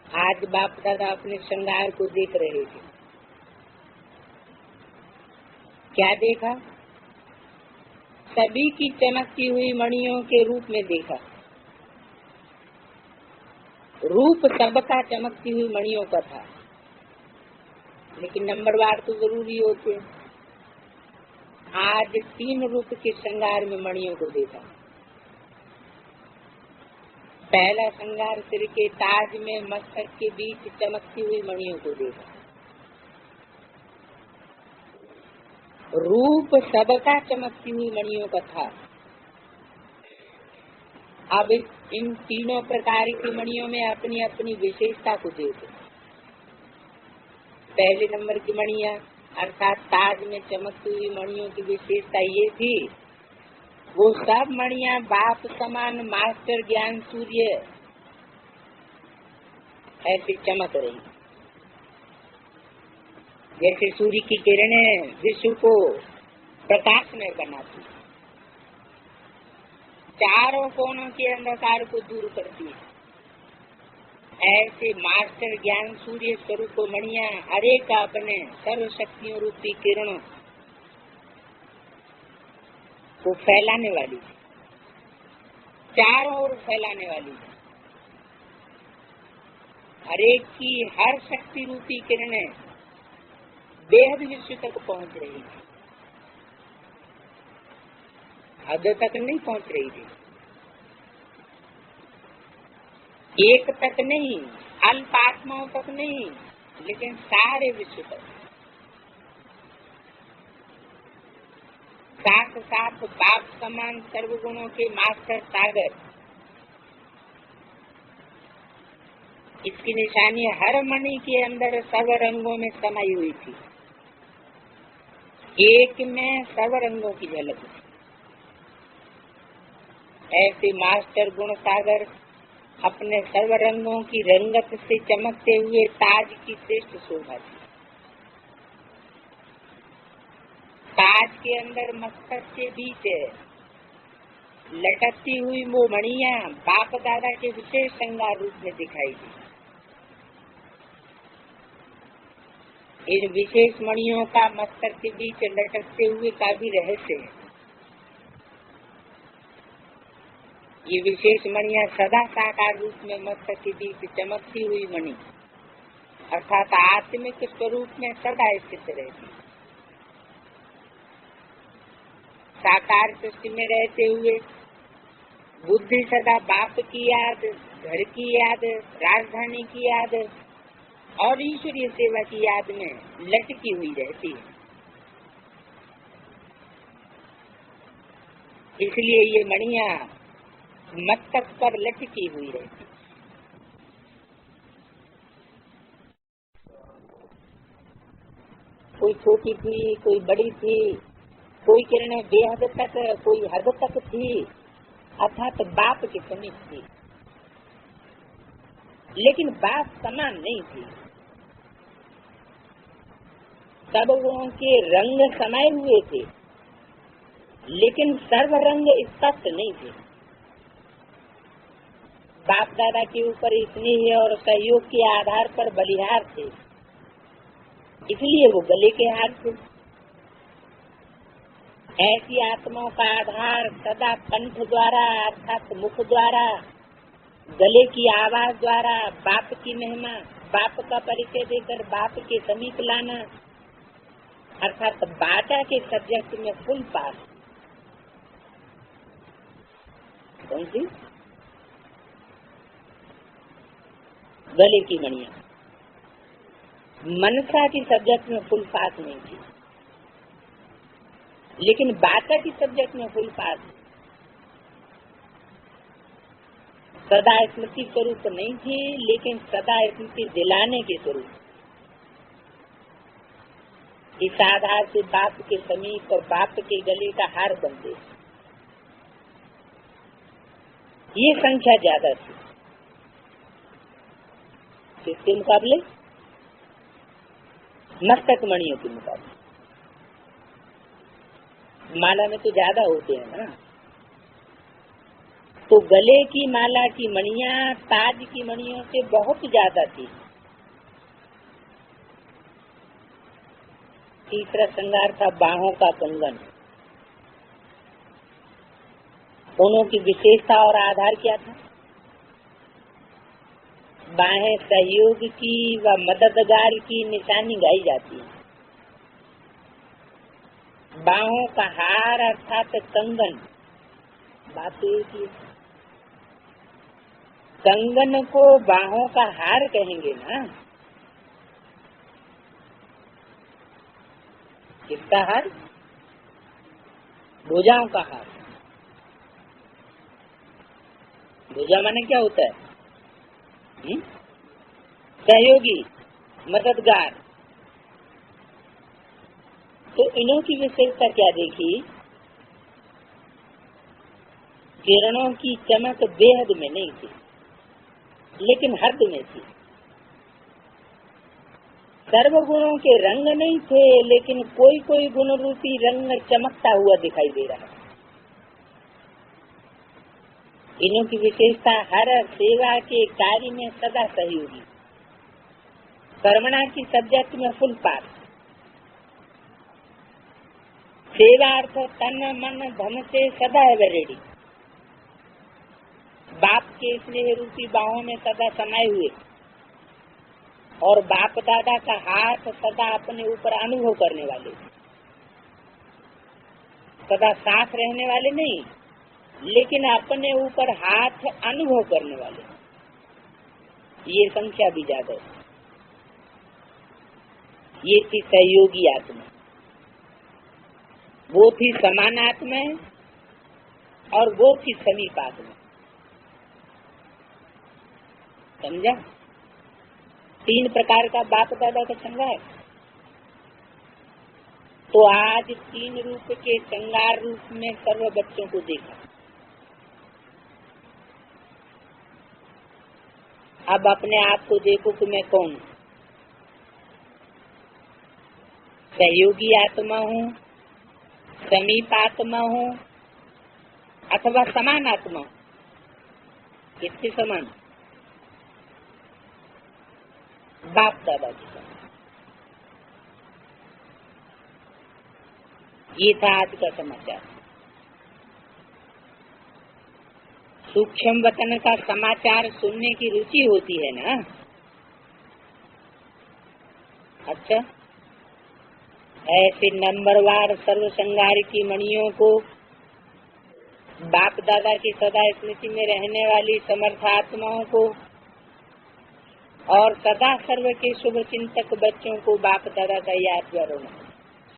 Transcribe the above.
आज बाप दादा अपने श्रृंगार को देख रहे थे। क्या देखा? सभी की चमकती हुई मणियों के रूप में देखा। रूप सबका चमकती हुई मणियों का था, लेकिन नंबरवार तो जरूरी होते हैं। आज 3 रूप के श्रृंगार में मणियों को देखा। पहला श्रृंगार सिर के ताज में मस्तक के बीच चमकती हुई मणियों को देखा। रूप सबका चमकती हुई मणियों का था। अब इन तीनों प्रकार की मणियों में अपनी अपनी विशेषता को देखो। पहले नंबर की मणियां अर्थात ताज में चमकती हुई मणियों की विशेषता ये थी, वो सब मणियां बाप समान मास्टर ज्ञान सूर्य ऐसे चमक रही, जैसे सूर्य की किरणें विश्व को प्रकाशमय बनाती, चारों कोनों के अंधकार को दूर करती है। ऐसे मास्टर ज्ञान सूर्य स्वरूप मणियां हरेक अपने सर्व शक्तियों रूपी किरणों को फैलाने वाली, चारों ओर फैलाने वाली, हरेक की हर शक्ति रूपी किरणें बेहद विश्व तक पहुंच रही थी, हद तक नहीं पहुंच रही थी, एक तक नहीं, अल्प आत्माओं तक नहीं, लेकिन सारे विश्व तक। साथ साथ बाप समान सर्वगुणों के मास्टर सागर, इसकी निशानी हर मणि के अंदर सर्व रंगों में समाई हुई थी। एक में सर्व रंगों की झलक थी। ऐसे मास्टर गुण सागर अपने सर्व रंगों की रंगत से चमकते हुए ताज की श्रेष्ठ शोभा थी। ताज के अंदर मस्तक के बीच लटकती हुई वो मणियां बाप दादा के विशेष श्रृंगार रूप में दिखाई दी। इन विशेष मणियों का मस्तक के बीच लटकते हुए का भी रहस्य है। ये विशेष मणियां सदा साकार रूप में मस्तक के बीच चमकती हुई मणि अर्थात आत्मिक स्वरूप में सदा स्थित रहती। साकार सृष्टि में रहते हुए बुद्धि सदा बाप की याद, घर की याद, राजधानी की याद और ईश्वरीय सेवा की याद में लटकी हुई रहती है। इसलिए ये मणियां मस्तक पर लटकी हुई रहती। कोई छोटी थी, कोई बड़ी थी, कोई किरणें बेहद तक, कोई हद तक थी, अर्थात बाप के समीप थी, लेकिन बाप समान नहीं थी। सब गुणों के रंग समाये हुए थे, लेकिन सर्व रंग स्पष्ट नहीं थे। बाप दादा के ऊपर स्नेह और सहयोग के आधार पर बलिहार थे, इसलिए वो गले के हार थे। ऐसी आत्माओं का आधार सदा कंठ द्वारा अर्थात मुख द्वारा, गले की आवाज द्वारा बाप की महिमा, बाप का परिचय देकर बाप के समीप लाना अर्थात बाटा के सब्जेक्ट में फुल पास। कौन सी? गले की मणियां। मनसा की सब्जेक्ट में फुल पास नहीं थी, लेकिन बाटा की सब्जेक्ट में फुल पास। सदा स्मृति स्वरूप नहीं थी, लेकिन सदा स्मृति दिलाने के स्वरूप। इस आधार से बाप के समीप और बाप के गले का हार बनते। ये संख्या ज्यादा थी किसके मुकाबले? मस्तक मणियों के मुकाबले। माला में तो ज्यादा होते हैं ना, तो तो गले की माला की मणियां ताज की मणियों से बहुत ज्यादा थी। तीसरा श्रृंगार था बाहों का कंगन। दोनों की विशेषता और आधार क्या था? बाहें सहयोग की व मददगार की निशानी गाई जाती है। बाहों का हार अर्थात कंगन, बात तो एक ही। कंगन को बाहों का हार कहेंगे ना। किसका हार? भुजाओं का हार। भुजा माने क्या होता है? सहयोगी, मददगार। तो इन्हों की विशेषता क्या देखी? किरणों की चमक बेहद में नहीं थी, लेकिन हद में थी। सर्वगुणों के रंग नहीं थे, लेकिन कोई कोई गुण रूपी रंग चमकता हुआ दिखाई दे रहा है। इन्हों की विशेषता हर सेवा के कार्य में सदा सहयोगी, कर्मणा की सब्जेक्ट में फुल पास। सेवा अर्थ तन मन धन से सदा है रेडी। बाप के स्नेह रूपी बाहों में सदा समाये हुए और बाप दादा का हाथ सदा अपने ऊपर अनुभव करने वाले, सदा साथ रहने वाले नहीं, लेकिन अपने ऊपर हाथ अनुभव करने वाले। ये संख्या भी ज्यादा है। ये थी सहयोगी आत्मा, वो थी समान आत्मा और वो थी समीप आत्मा। समझा? 3 प्रकार का बाप दादा का श्रृंगार। तो आज 3 रूप के श्रृंगार रूप में सर्व बच्चों को देखा। अब अपने आप को देखो कि मैं कौन हूँ। सहयोगी आत्मा हूँ, समीप आत्मा हूँ अथवा समान आत्मा हूँ। किसके समान? बाप दादा के समान। ये था आज का समाचार। सूक्ष्म वतन का समाचार सुनने की रुचि होती है ना। अच्छा, ऐसे नंबरवार सर्व श्रृंगार की मणियों को, बाप दादा की सदा स्मृति में रहने वाली समर्थ आत्माओं को और सदा सर्व के शुभ चिंतक बच्चों को बाप दादा का याद जरूर।